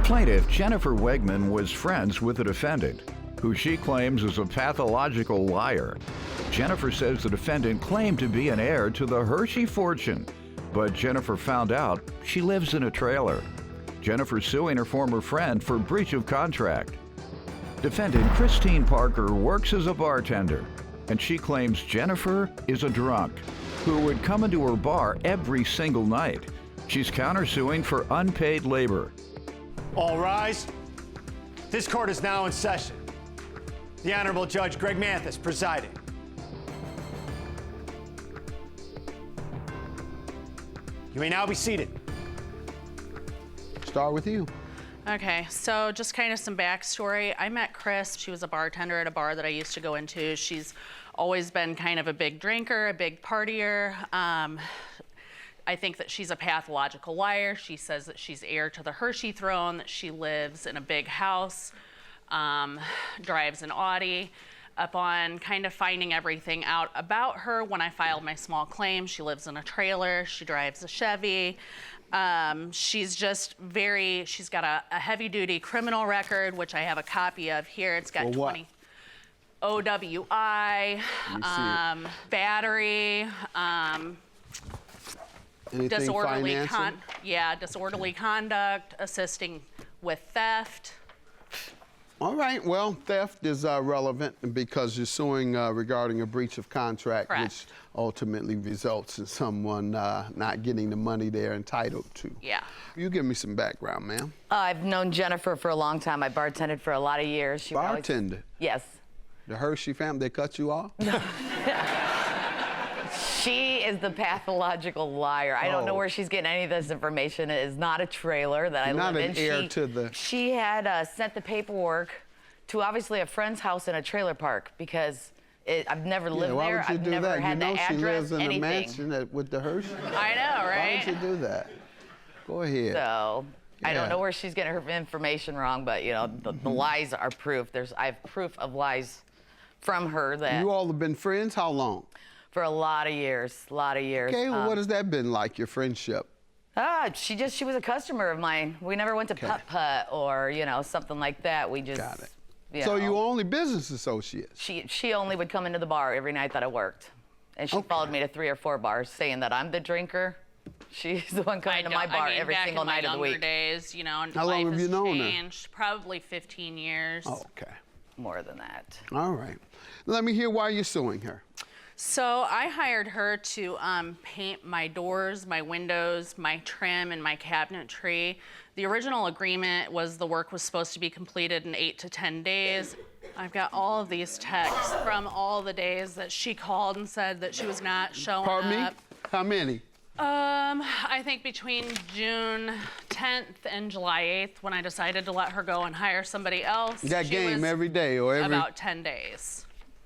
Plaintiff Jennifer Wegman was friends with the defendant, who she claims is a pathological liar. Jennifer says the defendant claimed to be an heir to the Hershey fortune, but Jennifer found out she lives in a trailer. Jennifer's suing her former friend for breach of contract. Defendant Christine Parker works as a bartender, and she claims Jennifer is a drunk who would come into her bar every single night. She's countersuing for unpaid labor. All rise. This court is now in session. The Honorable Judge Greg Mathis presiding. You may now be seated. Start with you. Okay, so just kind of some backstory. I met Chris. She was a bartender at a bar that I used to go into. She's always been kind of a big drinker, a big partier. I think that she's a pathological liar. She says that she's heir to the Hershey throne, that she lives in a big house, drives an Audi. Upon kind of finding everything out about her, when I filed my small claim, she lives in a trailer, she drives a Chevy. She's just she's got a heavy-duty criminal record, which I have a copy of here. It's got 20 OWI, battery, disorderly conduct, assisting with theft. All right, well, theft is relevant because you're suing regarding a breach of contract, Correct. Which ultimately results in someone not getting the money they're entitled to. Yeah. You give me some background, ma'am. I've known Jennifer for a long time. I bartended for a lot of years. Bartender? Yes. The Hershey family, they cut you off? She is the pathological liar. I don't know where she's getting any of this information. It is not a trailer that I live in. Not an heir to the... She had sent the paperwork to obviously a friend's house in a trailer park because I've never lived why there. would you I've do never that? had You know the she address, lives in anything. a mansion with the Hershey. I know, right? Why would you do that? Go ahead. So I don't know where she's getting her information wrong, but you know the lies are proof. I have proof of lies from her that. You all have been friends how long? For a lot of years, Okay, well, what has that been like, your friendship? She was a customer of mine. We never went to putt-putt or, you know, something like that. We just, Got it. So you were only business associates? She only would come into the bar every night that I worked. And she followed me to 3 or 4 bars saying that I'm the drinker. She's the one coming to my bar every single night of the week. Days, you know, how long have you known her? Probably 15 years. Oh, okay. More than that. All right. Let me hear why you're suing her. So I hired her to paint my doors, my windows, my trim, and my cabinetry. The original agreement was the work was supposed to be completed in 8 to 10 days. I've got all of these texts from all the days that she called and said that she was not showing Pardon me? up. How many? I think between June 10th and July 8th, when I decided to let her go and hire somebody else. That game every day or every... About 10 days.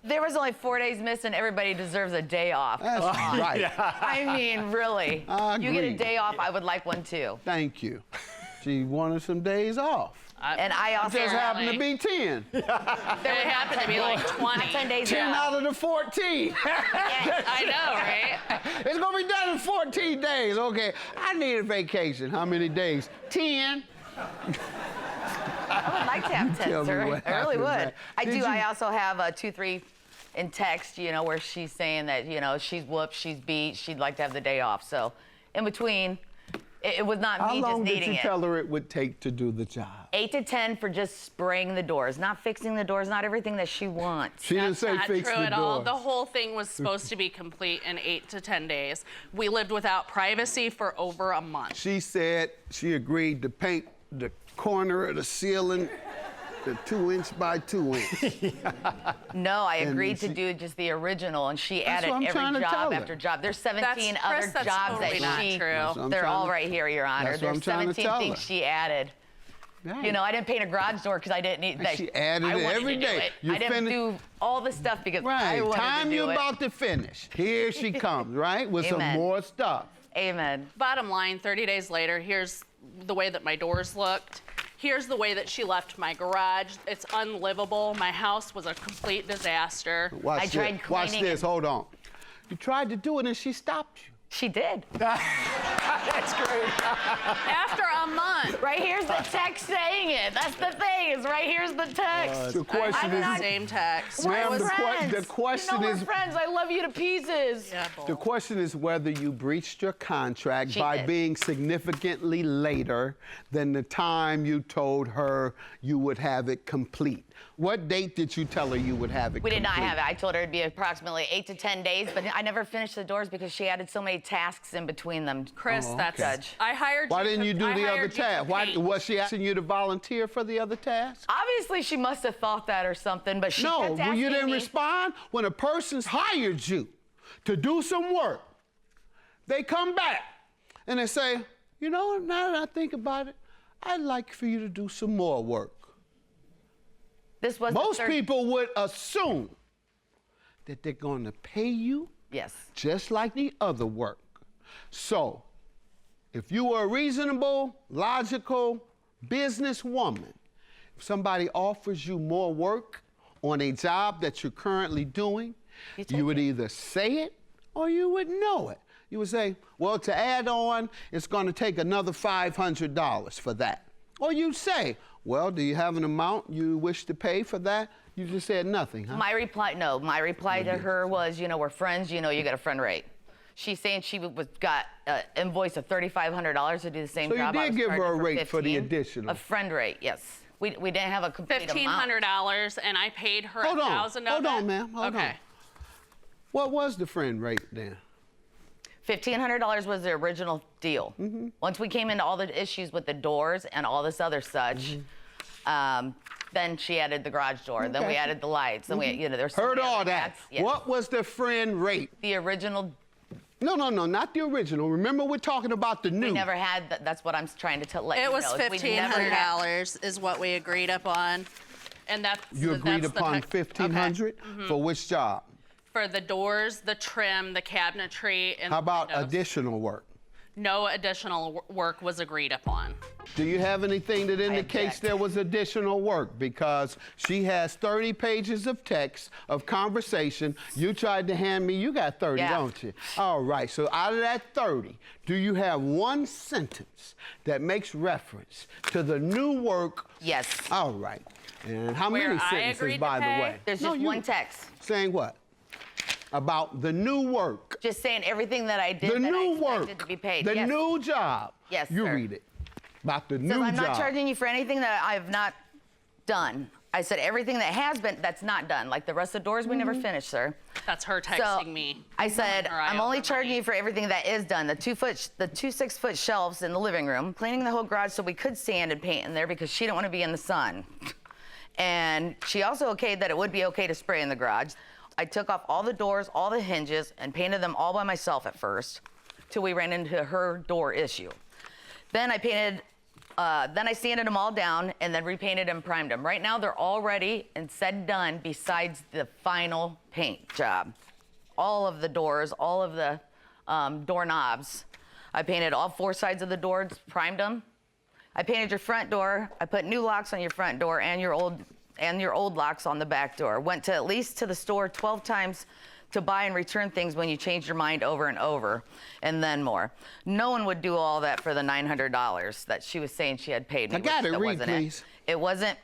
There was only 4 days missing. Everybody deserves a day off. That's right. I mean, really. I You get a agree. day off, I would like one too. Thank you. She wanted some days off. And I also Just happened to be 10. It happened to be like 20. 10 days 10 off. out of the 14. I know, right? It's going to be done in 14 days. Okay, I need a vacation. How many days? 10. I would like to have 10, sir. I really would. I also have 2, 3 in text, you know, where she's saying that, you know, she's whooped, she's beat, she'd like to have the day off. So in between, it was not me just needing it. How long did you tell her it would take to do the job? 8 to 10 for just spraying the doors, not fixing the doors, not everything that she wants. She didn't say Not fix true the at all. doors. The whole thing was supposed to be complete in 8 to 10 days. We lived without privacy for over a month. She said she agreed to paint the corner of the ceiling the 2-inch by 2-inch. No, I agreed to do just the original, and she added every job after job. There's 17 other jobs totally not true. They're all right here, Your Honor. There's 17 things she added. Right. You know, I didn't paint a garage door because I didn't need that. She added it every day. I didn't do all the stuff because I wanted Time to do you're it. about to finish. Here she comes, right? With some more stuff. Amen. Bottom line, 30 days later, here's the way that my doors looked. Here's the way that she left my garage. It's unlivable. My house was a complete disaster. Watch this. Hold on. You tried to do it and she stopped you. She did. That's great. After a month. Right here's the text saying it. That's the thing. Is right here's the text. The question I'm is, not- Same text. Ma'am, We're friends. the question you know is, we're friends. I love you to pieces. Yeah, the bull. question is whether you breached your contract She by did. being significantly later than the time you told her you would have it complete. What date did you tell her you would have it We complete? did not have it. I told her it'd be approximately 8 to 10 days, but I never finished the doors because she added so many tasks in between them. Chris, that's Judge. I hired Why you. didn't you do I the other hired you to task? Why paint. was she asking you to volunteer for the other task? Obviously, she must have thought that or something, but she No, kept asking you didn't me. respond. When a person's hired you to do some work, they come back and they say, you know, now that I think about it, I'd like for you to do some more work. This was the Most third- people would assume that they're going to pay you Yes. just like the other work. So, if you were a reasonable, logical businesswoman, if somebody offers you more work on a job that you're currently doing, you would either say it or you would know it. You would say, well, to add on, it's going to take another $500 for that. Or you say, well, do you have an amount you wish to pay for that? You just said nothing, huh? My reply, no. My reply to her was, you know, we're friends. You know, you got a friend rate. She's saying she got an invoice of $3,500 to do the same So you job. I did was give her charging a rate for the 15. additional. A friend rate, yes. We didn't have a complete amount. $1,500, and I paid her Hold on. $1,000 of Hold it. on, ma'am. Hold okay. on. What was the friend rate then? $1,500 was the original deal. Mm-hmm. Once we came into all the issues with the doors and all this other such, then she added the garage door. Then we Okay. added the lights. Then we, you know, there's so Heard many all other that. acts. Yes. What was the friend rate? The original, No, not the original. Remember, we're talking about the new. we never had. That's what I'm trying to let It you was know. We never had- $1,500 is what we agreed upon, and that's You agreed that's the upon tech- $1,500 okay. for which job? For the doors, the trim, the cabinetry, and How about the windows. additional work? No additional work was agreed upon. Do you have anything that indicates object. there was additional work? Because she has 30 pages of text, of conversation. You tried to hand me, you got 30, Yeah. don't you? All right, so out of that 30, do you have one sentence that makes reference to the new work? Yes. All right. And how Where many I sentences, agreed to by the pay? way? There's No, just you- one text. Saying what? About the new work. Just saying everything that I did The that I new expected work. to be paid. The Yes. new job. Yes, You sir. read it. About the So new I'm job. not charging you for anything that I have not done. I said everything that has been, that's not done. Like the rest of the doors, we never finished, sir. That's her So texting me. I said, Or I I'm owe only her charging money. you for everything that is done. The two 6-foot shelves in the living room, cleaning the whole garage so we could sand and paint in there because she didn't want to be in the sun. And she also okayed that it would be okay to spray in the garage. I took off all the doors, all the hinges, and painted them all by myself at first, till we ran into her door issue. Then I painted, then I sanded them all down and then repainted and primed them. Right now they're all ready and said done besides the final paint job. All of the doors, all of the doorknobs. I painted all 4 sides of the doors, primed them. I painted your front door. I put new locks on your front door and your old locks on the back door. Went to at least to the store 12 times to buy and return things when you change your mind over and over, and then more. No one would do all that for the $900 that she was saying she had paid me. I got which it. that Read, wasn't please. It wasn't.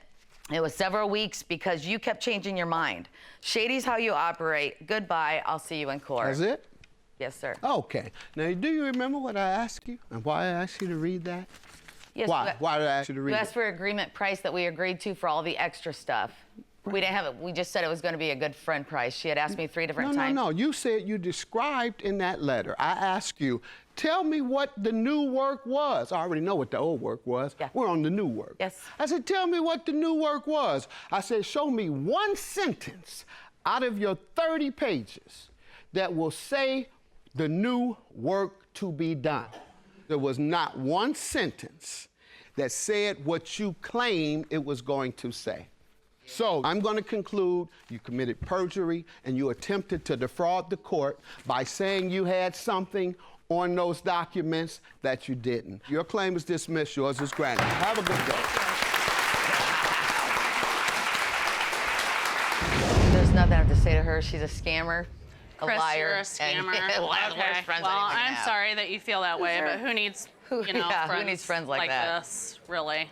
It was several weeks because you kept changing your mind. Shady's how you operate. Goodbye. I'll see you in court. That's it? Yes, sir. Okay. Now, do you remember what I asked you and why I asked you to read that? Yes, Why? Why did I ask you to read You it? asked for agreement price that we agreed to for all the extra stuff. We didn't have it. We just said it was going to be a good friend price. She had asked me 3 different times. No. You said you described in that letter. I asked you, tell me what the new work was. I already know what the old work was. Yeah. We're on the new work. Yes. I said, tell me what the new work was. I said, show me one sentence out of your 30 pages that will say the new work to be done. There was not one sentence that said what you claimed it was going to say. So I'm going to conclude you committed perjury and you attempted to defraud the court by saying you had something on those documents that you didn't. Your claim is dismissed. Yours is granted. Have a good day. There's nothing I have to say to her. She's a scammer, a Chris, liar. you're a scammer. And one of the worst friends Well, anyone can I'm have. sorry that you feel that way, but who needs you know, Yeah, who friends needs friends like that? this, really.